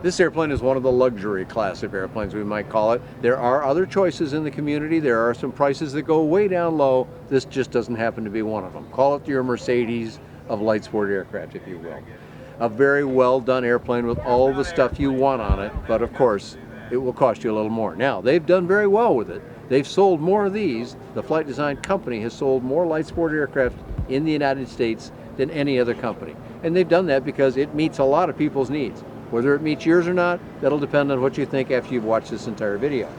This airplane is one of the luxury class of airplanes, we might call it. There are other choices in the community. There are some prices that go way down low. This just doesn't happen to be one of them. Call it your Mercedes of light sport aircraft, if you will. A very well done airplane with all the stuff you want on it, but of course, it will cost you a little more. Now, they've done very well with it. They've sold more of these. The Flight Design Company has sold more light sport aircraft in the United States than any other company. And they've done that because it meets a lot of people's needs. Whether it meets yours or not, that'll depend on what you think after you've watched this entire video.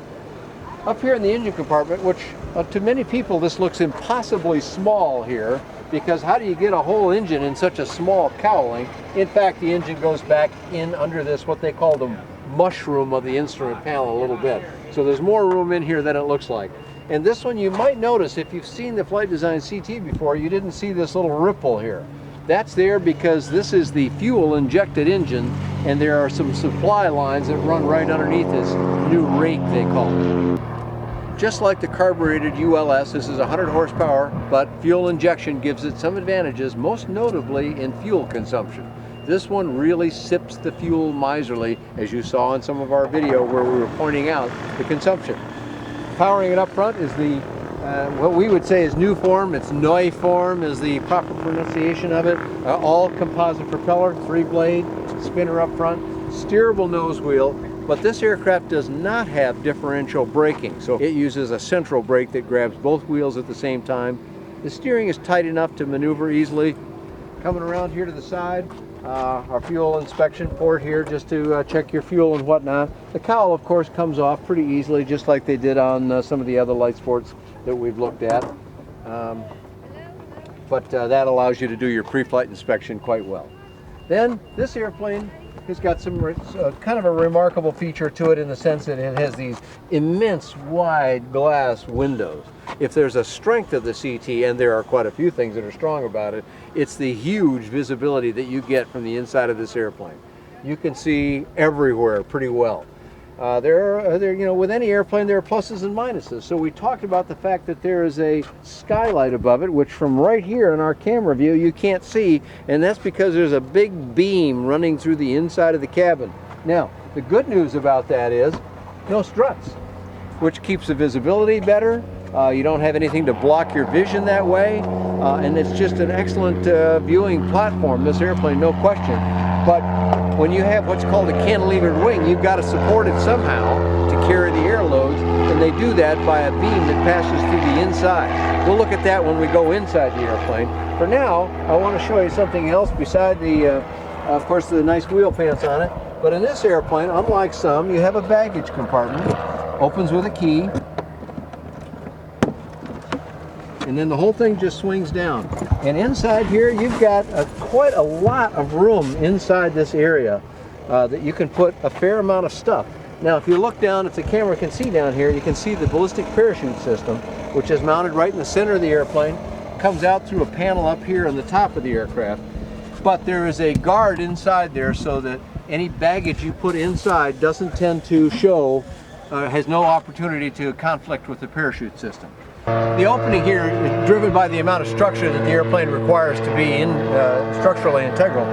Up here in the engine compartment, which to many people this looks impossibly small here, because how do you get a whole engine in such a small cowling? In fact, the engine goes back in under this, what they call the mushroom of the instrument panel a little bit. So there's more room in here than it looks like. And this one you might notice, if you've seen the Flight Design CT before, you didn't see this little ripple here. That's there because this is the fuel-injected engine, and there are some supply lines that run right underneath this new rake, they call it. Just like the carbureted ULS, this is 100 horsepower, but fuel injection gives it some advantages, most notably in fuel consumption. This one really sips the fuel miserly, as you saw in some of our video where we were pointing out the consumption. Powering it up front is the what we would say is new form. It's Neu form is the proper pronunciation of it. All composite propeller, 3-blade, spinner up front, steerable nose wheel. But this aircraft does not have differential braking, so it uses a central brake that grabs both wheels at the same time. The steering is tight enough to maneuver easily. Coming around here to the side, our fuel inspection port here just to check your fuel and whatnot. The cowl, of course, comes off pretty easily, just like they did on some of the other light sports that we've looked at. But that allows you to do your pre-flight inspection quite well. Then this airplane has got some kind of a remarkable feature to it in the sense that it has these immense wide glass windows. If there's a strength of the CT, and there are quite a few things that are strong about it, it's the huge visibility that you get from the inside of this airplane. You can see everywhere pretty well. With any airplane, there are pluses and minuses. So we talked about the fact that there is a skylight above it, which from right here in our camera view you can't see, and that's because there's a big beam running through the inside of the cabin. Now, the good news about that is no struts, which keeps the visibility better. You don't have anything to block your vision that way, and it's just an excellent viewing platform, this airplane, no question. But when you have what's called a cantilevered wing, you've got to support it somehow to carry the air loads, and they do that by a beam that passes through the inside. We'll look at that when we go inside the airplane. For now, I want to show you something else beside the, of course, the nice wheel pants on it. But in this airplane, unlike some, you have a baggage compartment. Opens with a key. And then the whole thing just swings down. And inside here, you've got quite a lot of room inside this area that you can put a fair amount of stuff. Now, if you look down, if the camera can see down here, you can see the ballistic parachute system, which is mounted right in the center of the airplane. Comes out through a panel up here on the top of the aircraft. But there is a guard inside there so that any baggage you put inside doesn't tend to show, has no opportunity to conflict with the parachute system. The opening here is driven by the amount of structure that the airplane requires to be structurally integral.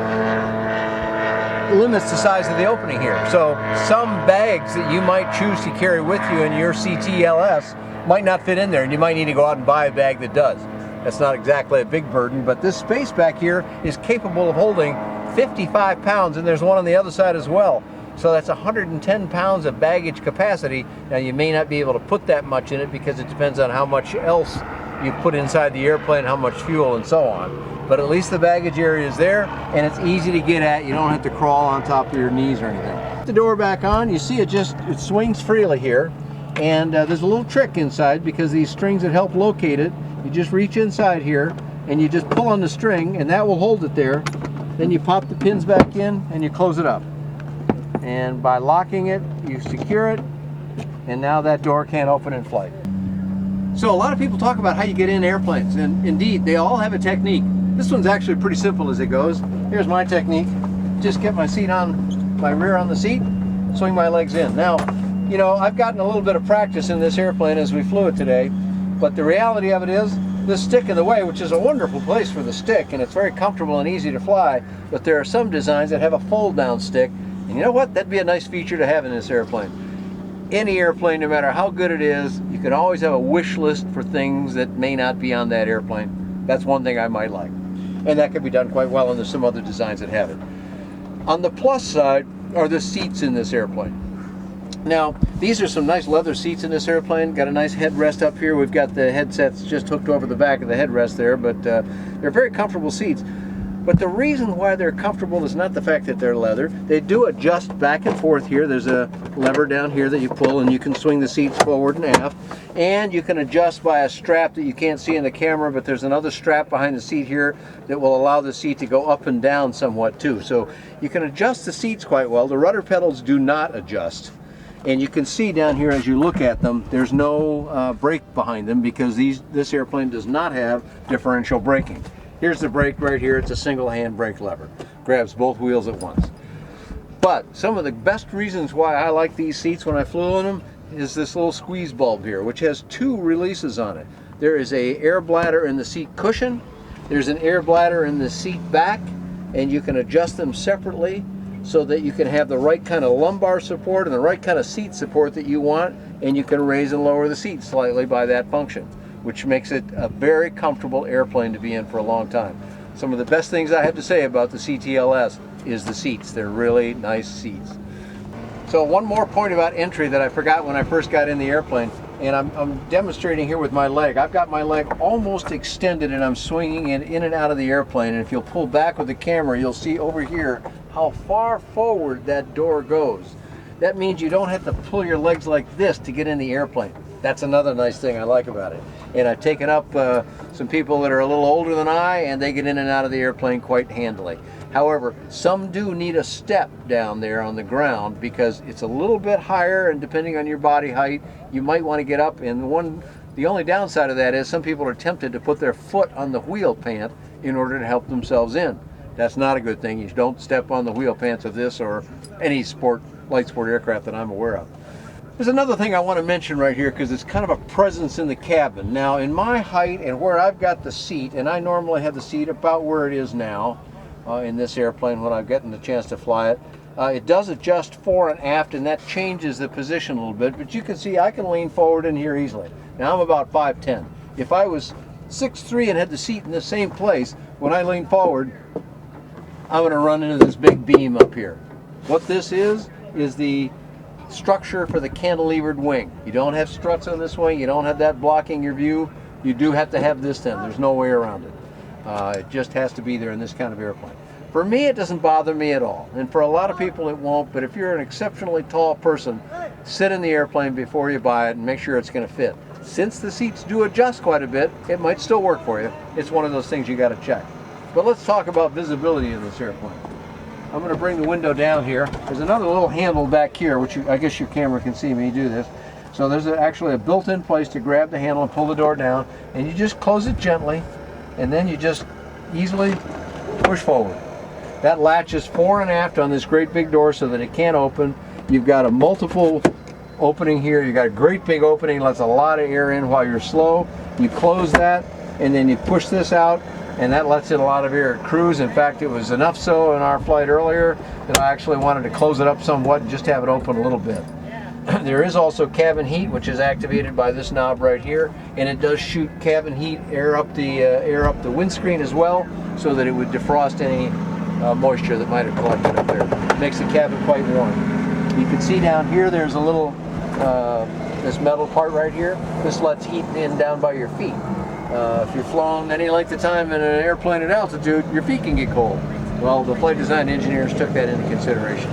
It limits the size of the opening here. So some bags that you might choose to carry with you in your CTLS might not fit in there, and you might need to go out and buy a bag that does. That's not exactly a big burden, but this space back here is capable of holding 55 pounds, and there's one on the other side as well. So that's 110 pounds of baggage capacity. Now you may not be able to put that much in it because it depends on how much else you put inside the airplane, how much fuel and so on. But at least the baggage area is there, and it's easy to get at. You don't have to crawl on top of your knees or anything. Put the door back on, you see it swings freely here. And there's a little trick inside because these strings that help locate it, you just reach inside here and you just pull on the string and that will hold it there. Then you pop the pins back in and you close it up. And by locking it, you secure it, and now that door can't open in flight. So a lot of people talk about how you get in airplanes, and indeed, they all have a technique. This one's actually pretty simple as it goes. Here's my technique. Just get my seat on, my rear on the seat, swing my legs in. Now, you know, I've gotten a little bit of practice in this airplane as we flew it today, but the reality of it is, this stick in the way, which is a wonderful place for the stick, and it's very comfortable and easy to fly, but there are some designs that have a fold-down stick, And you know what? That'd be a nice feature to have in this airplane. Any airplane, no matter how good it is, you can always have a wish list for things that may not be on that airplane. That's one thing I might like. And that could be done quite well, and there's some other designs that have it. On the plus side are the seats in this airplane. Now, these are some nice leather seats in this airplane. Got a nice headrest up here. We've got the headsets just hooked over the back of the headrest there, but they're very comfortable seats. But the reason why they're comfortable is not the fact that they're leather. They do adjust back and forth here. There's a lever down here that you pull, and you can swing the seats forward and aft. And you can adjust by a strap that you can't see in the camera, but there's another strap behind the seat here that will allow the seat to go up and down somewhat too. So you can adjust the seats quite well. The rudder pedals do not adjust. And you can see down here as you look at them, there's no brake behind them because this airplane does not have differential braking. Here's the brake right here. It's a single hand brake lever. Grabs both wheels at once. But some of the best reasons why I like these seats when I flew in them is this little squeeze bulb here, which has two releases on it. There is a air bladder in the seat cushion. There's an air bladder in the seat back, and you can adjust them separately so that you can have the right kind of lumbar support and the right kind of seat support that you want, and you can raise and lower the seat slightly by that function, which makes it a very comfortable airplane to be in for a long time. Some of the best things I have to say about the CTLS is the seats. They're really nice seats. So one more point about entry that I forgot when I first got in the airplane, and I'm demonstrating here with my leg. I've got my leg almost extended and I'm swinging it in and out of the airplane, and if you'll pull back with the camera, you'll see over here how far forward that door goes. That means you don't have to pull your legs like this to get in the airplane. That's another nice thing I like about it. And I've taken up some people that are a little older than I, and they get in and out of the airplane quite handily. However, some do need a step down there on the ground because it's a little bit higher, and depending on your body height, you might want to get up. And the only downside of that is some people are tempted to put their foot on the wheel pant in order to help themselves in. That's not a good thing. You don't step on the wheel pants of this or any light sport aircraft that I'm aware of. There's another thing I want to mention right here because it's kind of a presence in the cabin. Now, in my height and where I've got the seat, and I normally have the seat about where it is now in this airplane when I'm getting the chance to fly it, it does adjust fore and aft, and that changes the position a little bit, but you can see I can lean forward in here easily. Now, I'm about 5'10". If I was 6'3" and had the seat in the same place, when I lean forward, I'm going to run into this big beam up here. What this is the structure for the cantilevered wing. You don't have struts on this wing. You don't have that blocking your view. You do have to have this then. There's no way around it. It just has to be there in this kind of airplane. For me, it doesn't bother me at all. And for a lot of people, it won't. But if you're an exceptionally tall person, sit in the airplane before you buy it and make sure it's going to fit. Since the seats do adjust quite a bit, it might still work for you. It's one of those things you got to check. But let's talk about visibility in this airplane. I'm going to bring the window down here. There's another little handle back here, which I guess your camera can see me do this. So there's actually a built-in place to grab the handle and pull the door down, and you just close it gently, and then you just easily push forward. That latches fore and aft on this great big door so that it can't open. You've got a multiple opening here. You've got a great big opening, lets a lot of air in while you're slow. You close that, and then you push this out, and that lets in a lot of air at cruise. In fact, it was enough so in our flight earlier that I actually wanted to close it up somewhat and just have it open a little bit. There is also cabin heat, which is activated by this knob right here, and it does shoot cabin heat air up the windscreen as well, so that it would defrost any moisture that might have collected up there. It makes the cabin quite warm. You can see down here there's a little this metal part right here. This lets heat in down by your feet. If you've flown any length of time in an airplane at altitude, your feet can get cold. Well, the flight design engineers took that into consideration.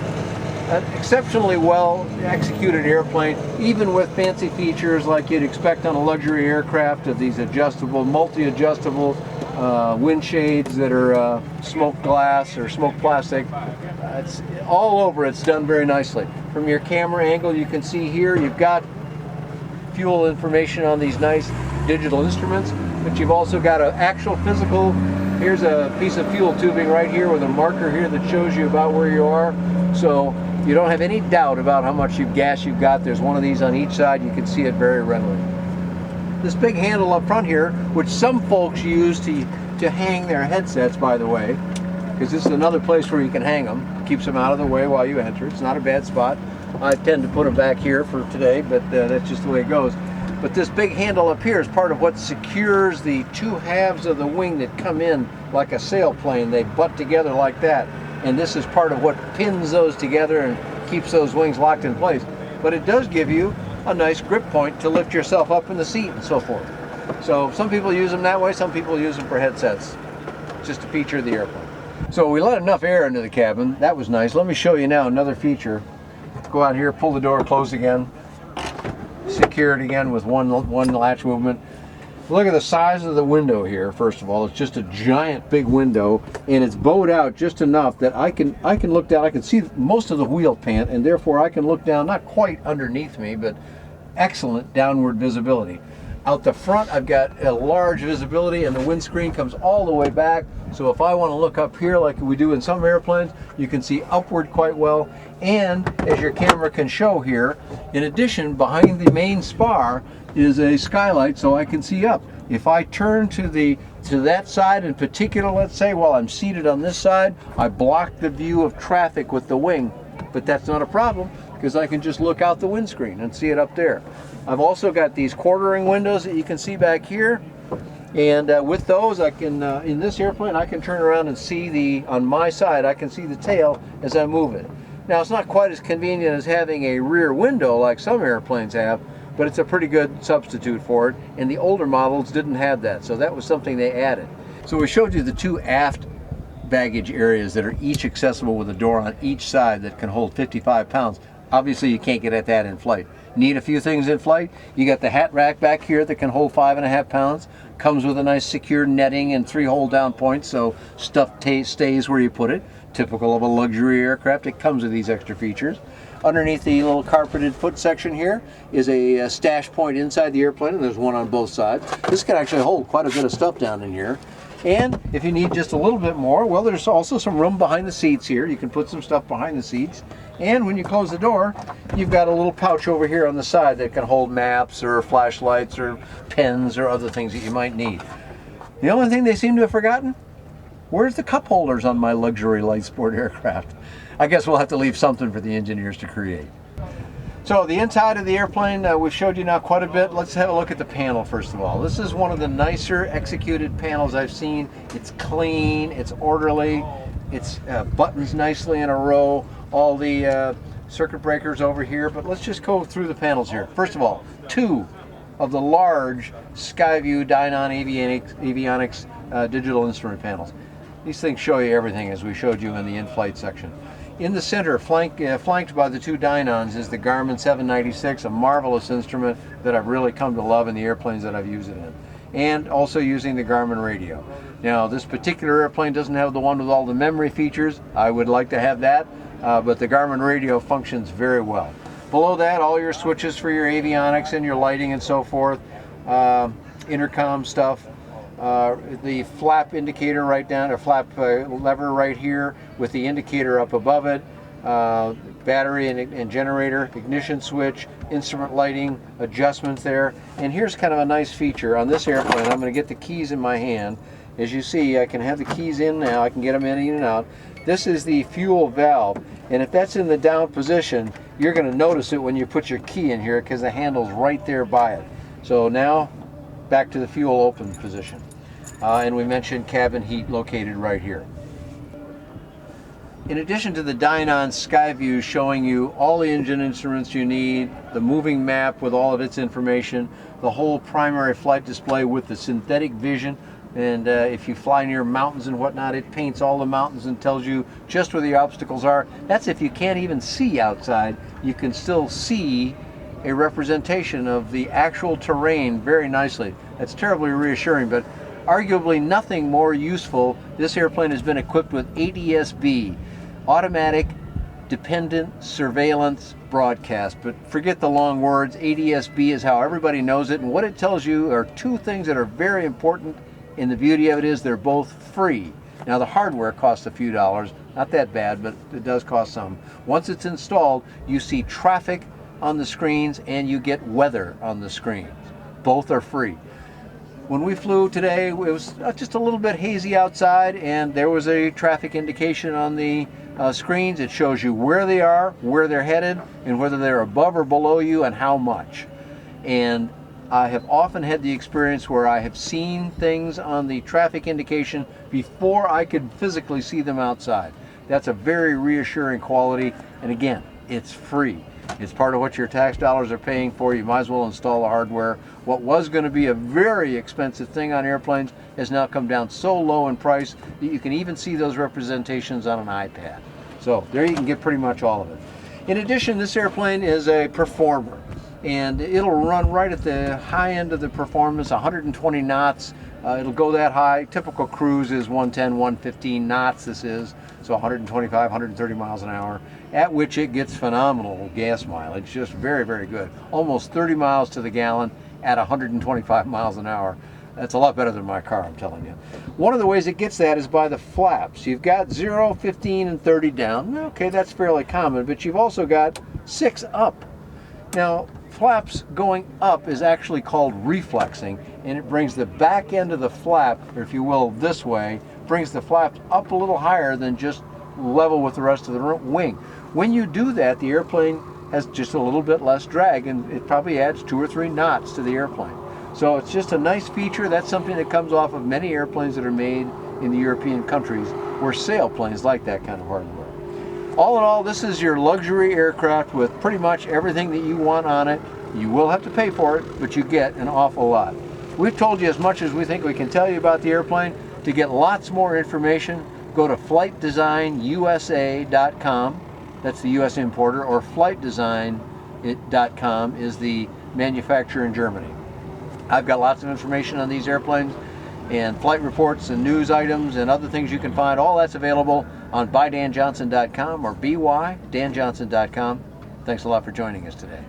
An exceptionally well executed airplane, even with fancy features like you'd expect on a luxury aircraft of these adjustable, multi-adjustable wind shades that are smoked glass or smoked plastic. It's all over. It's done very nicely. From your camera angle, you can see here you've got fuel information on these nice digital instruments, but you've also got an actual physical. Here's a piece of fuel tubing right here with a marker here that shows you about where you are, so you don't have any doubt about how much gas you've got. There's one of these on each side. You can see it very readily. This big handle up front here, which some folks use to hang their headsets, by the way, because this is another place where you can hang them. keeps them out of the way while you enter. It's not a bad spot. I tend to put them back here for today, but that's just the way it goes. But this big handle up here is part of what secures the two halves of the wing that come in like a sailplane. They butt together like that. And this is part of what pins those together and keeps those wings locked in place. But it does give you a nice grip point to lift yourself up in the seat and so forth. So some people use them that way, some people use them for headsets. Just a feature of the airplane. So we let enough air into the cabin. That was nice. Let me show you now another feature. Go out here, pull the door closed again. Secure it again with one latch movement. Look at the size of the window here. First of all, it's just a giant big window, and it's bowed out just enough that I can look down. I can see most of the wheel pant, and therefore I can look down, not quite underneath me, but excellent downward visibility. Out the front, I've got a large visibility, and the windscreen comes all the way back. So if I want to look up here like we do in some airplanes, you can see upward quite well. And as your camera can show here, in addition, behind the main spar is a skylight so I can see up. If I turn to that side in particular, let's say, while I'm seated on this side, I block the view of traffic with the wing. But that's not a problem, because I can just look out the windscreen and see it up there. I've also got these quartering windows that you can see back here, and with those I can, in this airplane, I can turn around and see on my side, I can see the tail as I move it. Now, it's not quite as convenient as having a rear window like some airplanes have, but it's a pretty good substitute for it, and the older models didn't have that, so that was something they added. So we showed you the two aft baggage areas that are each accessible with a door on each side that can hold 55 pounds. Obviously, you can't get at that in flight. Need a few things in flight. You got the hat rack back here that can hold 5.5 pounds. Comes with a nice secure netting and 3 hold down points, so stuff stays where you put it. Typical of a luxury aircraft, it comes with these extra features. Underneath the little carpeted foot section here is a stash point inside the airplane, and there's one on both sides. This can actually hold quite a bit of stuff down in here. And if you need just a little bit more, well, there's also some room behind the seats here. You can put some stuff behind the seats. And when you close the door, you've got a little pouch over here on the side that can hold maps or flashlights or pens or other things that you might need. The only thing they seem to have forgotten, where's the cup holders on my luxury light sport aircraft? I guess we'll have to leave something for the engineers to create. So the inside of the airplane, we've showed you now quite a bit. Let's have a look at the panel first of all. This is one of the nicer executed panels I've seen. It's clean, it's orderly, it's buttons nicely in a row, all the circuit breakers over here, but let's just go through the panels here. First of all, 2 of the large Skyview Dynon avionics digital instrument panels. These things show you everything as we showed you in the in-flight section. In the center, flanked by the 2 Dynons, is the Garmin 796, a marvelous instrument that I've really come to love in the airplanes that I've used it in. And also using the Garmin radio. Now, this particular airplane doesn't have the one with all the memory features. I would like to have that, but the Garmin radio functions very well. Below that, all your switches for your avionics and your lighting and so forth, intercom stuff. The flap indicator right down, or flap lever right here with the indicator up above it, battery and generator, ignition switch, instrument lighting, adjustments there. And here's kind of a nice feature on this airplane. I'm going to get the keys in my hand. As you see, I can have the keys in now. I can get them in and out. This is the fuel valve, and if that's in the down position, you're going to notice it when you put your key in here because the handle's right there by it. So now, back to the fuel open position. And we mentioned cabin heat located right here. In addition to the Dynon Skyview showing you all the engine instruments you need, the moving map with all of its information, the whole primary flight display with the synthetic vision, and if you fly near mountains and whatnot, it paints all the mountains and tells you just where the obstacles are. That's if you can't even see outside, you can still see a representation of the actual terrain very nicely. That's terribly reassuring, but arguably nothing more useful. This airplane has been equipped with ADS-B, Automatic Dependent Surveillance Broadcast. But forget the long words. ADS-B is how everybody knows it, and what it tells you are 2 things that are very important, and the beauty of it is they're both free. Now, the hardware costs a few dollars, not that bad, but it does cost some. Once it's installed, you see traffic on the screens and you get weather on the screens. Both are free. When we flew today, it was just a little bit hazy outside, and there was a traffic indication on the screens. It shows you where they are, where they're headed, and whether they're above or below you and how much. And I have often had the experience where I have seen things on the traffic indication before I could physically see them outside. That's a very reassuring quality, and again, it's free. It's part of what your tax dollars are paying for. You might as well install the hardware. What was going to be a very expensive thing on airplanes has now come down so low in price that you can even see those representations on an iPad. So there you can get pretty much all of it. In addition, this airplane is a performer, and it'll run right at the high end of the performance, 120 knots. It'll go that high. Typical cruise is 110, 115 knots this is, so 125, 130 miles an hour, at which it gets phenomenal gas mileage, just very, very good. Almost 30 miles to the gallon at 125 miles an hour. That's a lot better than my car, I'm telling you. One of the ways it gets that is by the flaps. You've got 0, 15, and 30 down. Okay, that's fairly common, but you've also got 6 up. Now, flaps going up is actually called reflexing, and it brings the back end of the flap, or if you will, this way, brings the flaps up a little higher than just level with the rest of the wing. When you do that, the airplane has just a little bit less drag, and it probably adds 2 or 3 knots to the airplane. So it's just a nice feature. That's something that comes off of many airplanes that are made in the European countries, where sailplanes like that kind of hardware. All in all, this is your luxury aircraft with pretty much everything that you want on it. You will have to pay for it, but you get an awful lot. We've told you as much as we think we can tell you about the airplane. To get lots more information, go to FlightDesignUSA.com. That's the U.S. importer, or FlightDesign.com is the manufacturer in Germany. I've got lots of information on these airplanes and flight reports and news items and other things you can find. All that's available on BuyDanJohnson.com or BYDanJohnson.com. Thanks a lot for joining us today.